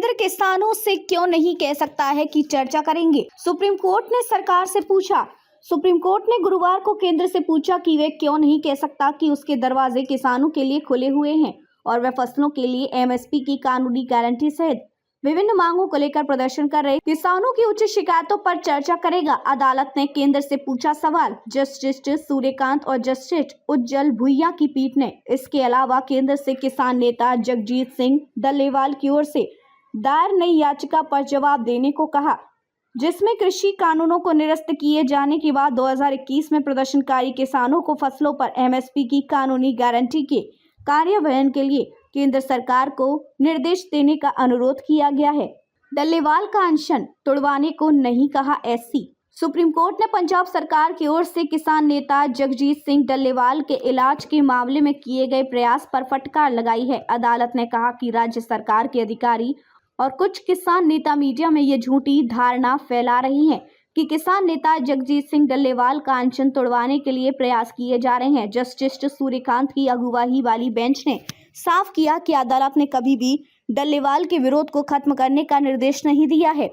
केंद्र किसानों से क्यों नहीं कह सकता है कि चर्चा करेंगे। सुप्रीम कोर्ट ने सरकार से पूछा। सुप्रीम कोर्ट ने गुरुवार को केंद्र से पूछा कि वे क्यों नहीं कह सकता कि उसके दरवाजे किसानों के लिए खुले हुए हैं और वह फसलों के लिए एमएसपी की कानूनी गारंटी सहित विभिन्न मांगों को लेकर प्रदर्शन कर रहे किसानों की उच्च शिकायतों पर चर्चा करेगा। अदालत ने केंद्र से पूछा सवाल। जस्टिस सूर्यकांत और जस्टिस उज्जवल भुइयां की पीठ ने इसके अलावा केंद्र से किसान नेता जगजीत सिंह डल्लेवाल की ओर से दायर नई याचिका पर जवाब देने को कहा, जिसमें कृषि कानूनों को निरस्त किए जाने के बाद 2021 में प्रदर्शनकारी किसानों को फसलों पर एमएसपी की कानूनी गारंटी के कार्यान्वयन के लिए केंद्र सरकार को निर्देश देने का अनुरोध किया गया है। डल्लेवाल का अनशन तुड़वाने को नहीं कहा एससी। सुप्रीम कोर्ट ने पंजाब सरकार की ओर से किसान नेता जगजीत सिंह डल्लेवाल के इलाज के मामले में किए गए प्रयास पर फटकार लगाई है। अदालत ने कहा कि राज्य सरकार के अधिकारी और कुछ किसान नेता मीडिया में ये झूठी धारणा फैला रही हैं कि किसान नेता जगजीत सिंह डल्लेवाल का अनशन तोड़वाने के लिए प्रयास किए जा रहे हैं। जस्टिस सूर्यकांत की अगुवाई वाली बेंच ने साफ किया कि अदालत ने कभी भी डल्लेवाल के विरोध को खत्म करने का निर्देश नहीं दिया है,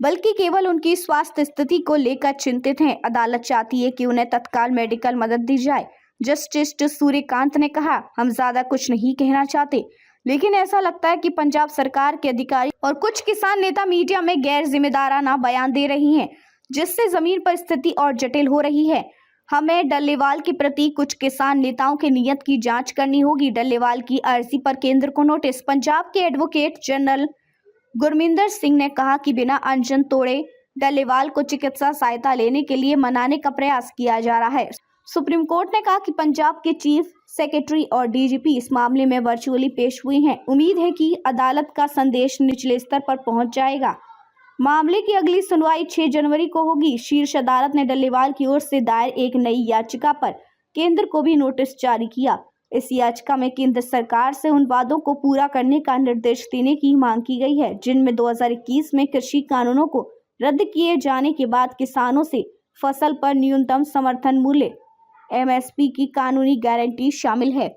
बल्कि केवल उनकी स्वास्थ्य स्थिति को लेकर चिंतित हैं। अदालत चाहती है कि उन्हें तत्काल मेडिकल मदद दी जाए। जस्टिस सूर्यकांत ने कहा, हम ज्यादा कुछ नहीं कहना चाहते, लेकिन ऐसा लगता है कि पंजाब सरकार के अधिकारी और कुछ किसान नेता मीडिया में गैर जिम्मेदाराना बयान दे रही हैं, जिससे जमीन पर स्थिति और जटिल हो रही है। हमें डल्लेवाल के प्रति कुछ किसान नेताओं की नीयत की जांच करनी होगी। डल्लेवाल की अर्जी पर केंद्र को नोटिस। पंजाब के एडवोकेट जनरल गुरमिंदर सिंह ने कहा कि बिना अनशन तोड़े डल्लेवाल को चिकित्सा सहायता लेने के लिए मनाने का प्रयास किया जा रहा है। सुप्रीम कोर्ट ने कहा कि पंजाब के चीफ सेक्रेटरी और डीजीपी इस मामले में वर्चुअली पेश हुए हैं। उम्मीद है कि अदालत का संदेश निचले स्तर पर पहुंच जाएगा। मामले की अगली सुनवाई 6 जनवरी को होगी। शीर्ष अदालत ने डल्लेवाल की ओर से दायर एक नई याचिका पर केंद्र को भी नोटिस जारी किया। इस याचिका में केंद्र सरकार से उन वादों को पूरा करने का निर्देश देने की मांग की गई है, जिनमें 2021 में कृषि कानूनों को रद्द किए जाने के बाद किसानों से फसल पर न्यूनतम समर्थन मूल्य एमएसपी की कानूनी गारंटी शामिल है।